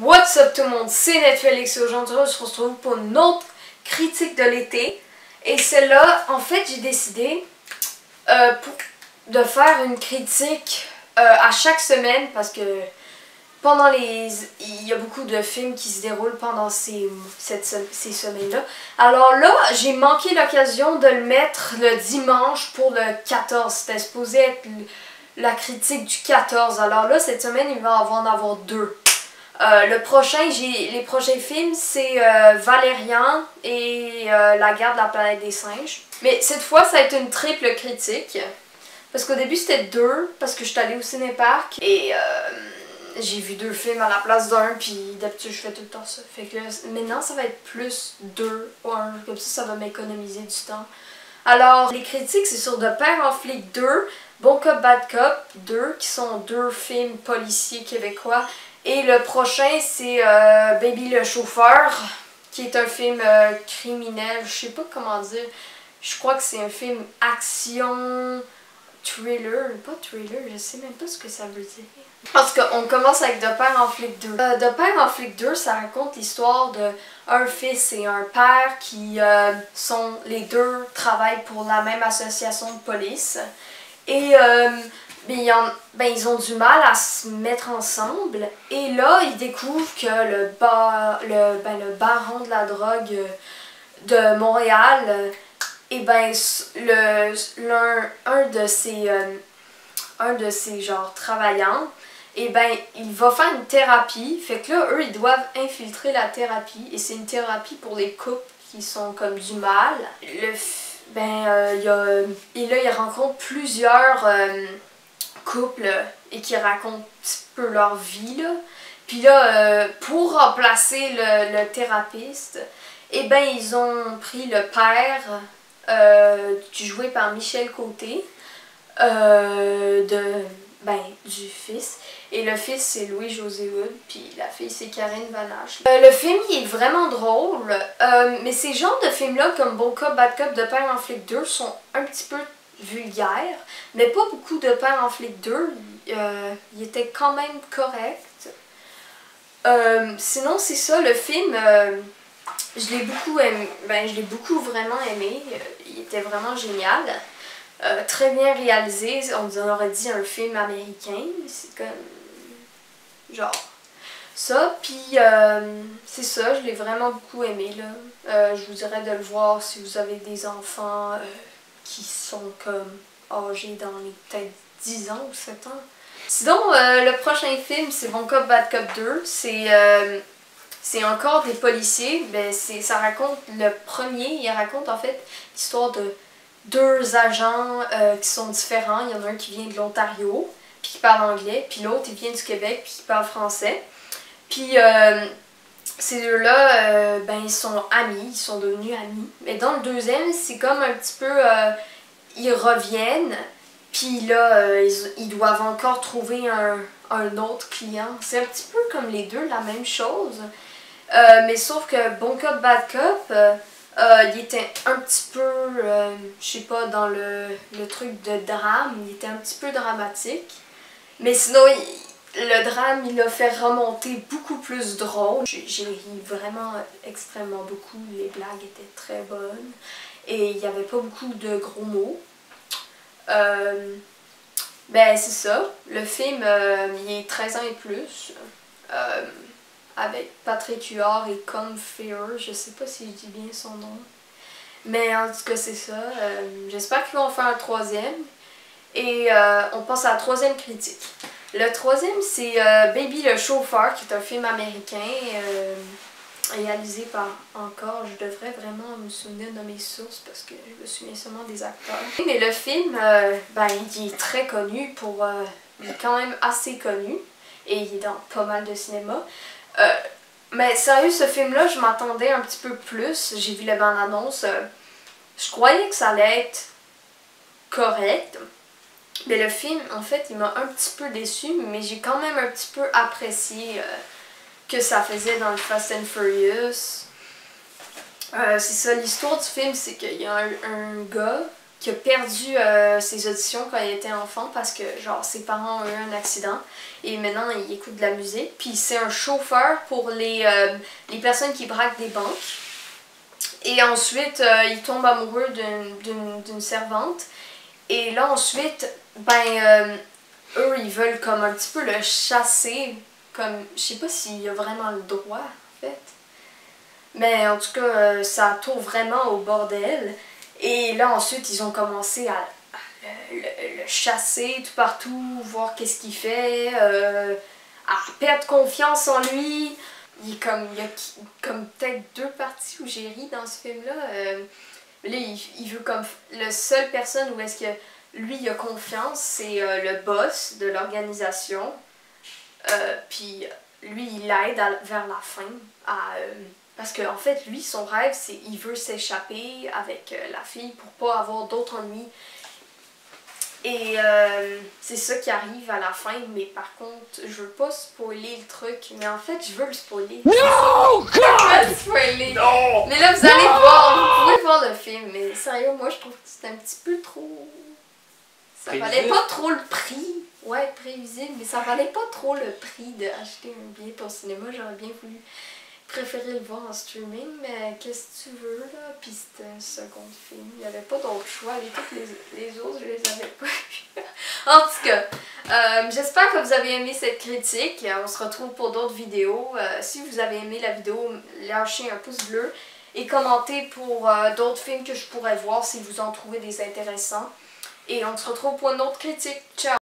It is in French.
What's up tout le monde, c'est Netflix et aujourd'hui on se retrouve pour une autre critique de l'été. Et celle-là, en fait, j'ai décidé de faire une critique à chaque semaine parce que il y a beaucoup de films qui se déroulent pendant ces semaines-là. Alors là, j'ai manqué l'occasion de le mettre le dimanche pour le 14. C'était supposé être la critique du 14. Alors là, cette semaine, il va en avoir deux. Les prochains films, c'est Valérian et La guerre de la planète des singes. Mais cette fois, ça va être une triple critique. Parce qu'au début, c'était deux, parce que je suis allée au cinéparc. Et j'ai vu deux films à la place d'un, puis d'habitude, je fais tout le temps ça. Fait que maintenant, ça va être plus deux ou un. Comme ça va m'économiser du temps. Alors, les critiques, c'est sur De Père en flic 2, Bon Cop, Bad Cop 2, qui sont deux films policiers québécois. Et le prochain, c'est Baby le chauffeur, qui est un film criminel, je sais pas comment dire. Je crois que c'est un film action, thriller, pas thriller, je sais même pas ce que ça veut dire. En tout cas, on commence avec De Père en flic 2. De Père en flic 2, ça raconte l'histoire d'un fils et un père qui les deux travaillent pour la même association de police. Et ils ont du mal à se mettre ensemble. Et là, ils découvrent que le baron de la drogue de Montréal, un de ses genre travaillants, il va faire une thérapie. Fait que là, eux, ils doivent infiltrer la thérapie. Et c'est une thérapie pour les couples qui sont comme du mal. Il rencontre plusieurs couples et qui racontent un petit peu leur vie, là. Puis là, pour remplacer le thérapeute, ils ont pris le père, joué par Michel Côté, du fils. Et le fils, c'est Louis-José Hood, puis la fille, c'est Karine Vanache. Le film, il est vraiment drôle, mais ces genres de films-là, comme Bon Cop, Bad Cop, De Père en flic 2, sont un petit peu vulgaires, mais pas beaucoup. De Père en flic 2, il était quand même correct. Sinon, c'est ça, le film, je l'ai beaucoup aimé, je l'ai beaucoup vraiment aimé, il était vraiment génial. Très bien réalisé, on aurait dit un film américain, c'est comme genre ça, puis c'est ça, je l'ai vraiment beaucoup aimé là. Je vous dirais de le voir si vous avez des enfants qui sont comme âgés dans les peut-être 10 ans ou 7 ans. Sinon, le prochain film, c'est Bon Cop, Bad Cop 2, c'est encore des policiers, ça raconte le premier, il raconte en fait l'histoire de deux agents qui sont différents. Il y en a un qui vient de l'Ontario, puis qui parle anglais, puis l'autre, il vient du Québec, puis qui parle français. Puis ces deux-là, ils sont amis, ils sont devenus amis. Mais dans le deuxième, c'est comme un petit peu... ils reviennent, puis là, ils doivent encore trouver un autre client. C'est un petit peu comme les deux, la même chose. Mais sauf que Bon Cop, Bad Cop... il était un petit peu, je sais pas, dans le truc de drame, il était un petit peu dramatique. Mais sinon, le drame, il a fait remonter beaucoup plus drôle. J'ai ri vraiment extrêmement beaucoup, les blagues étaient très bonnes. Et il n'y avait pas beaucoup de gros mots. C'est ça, le film, il est 13 ans et plus. Avec Patrick Huard et Colm Feore, je sais pas si je dis bien son nom. Mais en tout cas, c'est ça. J'espère qu'ils vont faire un troisième. Et on passe à la troisième critique. Le troisième, c'est Baby le chauffeur, qui est un film américain réalisé par encore. Je devrais vraiment me souvenir de mes sources parce que je me souviens seulement des acteurs. Mais le film, il est très connu il est quand même assez connu. Et il est dans pas mal de cinéma. Mais sérieux, ce film-là, je m'attendais un petit peu plus. J'ai vu la bande-annonce. Je croyais que ça allait être correct. Mais le film, en fait, il m'a un petit peu déçu. Mais j'ai quand même un petit peu apprécié que ça faisait dans le Fast and Furious. C'est ça, l'histoire du film, c'est qu'il y a un gars qui a perdu ses auditions quand il était enfant parce que genre ses parents ont eu un accident et maintenant il écoute de la musique. Puis c'est un chauffeur pour les personnes qui braquent des banques. Et ensuite il tombe amoureux d'une servante. Et là ensuite, eux ils veulent comme un petit peu le chasser. Comme, je sais pas s'il a vraiment le droit en fait. Mais en tout cas, ça tourne vraiment au bordel. Et là, ensuite, ils ont commencé à le chasser tout partout, voir qu'est-ce qu'il fait, à perdre confiance en lui. Il y a comme peut-être 2 parties où j'ai ri dans ce film-là. Là, il veut comme... La seule personne où est-ce que lui, il a confiance, c'est le boss de l'organisation. Puis lui, il l'aide vers la fin à... parce qu'en fait, lui, son rêve, c'est qu'il veut s'échapper avec la fille pour pas avoir d'autres ennuis. Et c'est ça qui arrive à la fin, mais par contre, je veux pas spoiler le truc, mais en fait, je veux le spoiler. No, God! Je veux le spoiler. No! Mais là, vous allez voir, vous pouvez voir le film, mais sérieux, moi, je trouve que c'est un petit peu trop... Ça valait pas trop le prix. Ouais, prévisible, mais ça valait pas trop le prix d'acheter un billet pour le cinéma. J'aurais bien voulu préférer le voir en streaming, mais qu'est-ce que tu veux là? Puis c'était un second film. Il n'y avait pas d'autre choix. Toutes les autres, je les avais pas vus. En tout cas, j'espère que vous avez aimé cette critique. On se retrouve pour d'autres vidéos. Si vous avez aimé la vidéo, lâchez un pouce bleu et commentez pour d'autres films que je pourrais voir si vous en trouvez des intéressants. Et on se retrouve pour une autre critique. Ciao!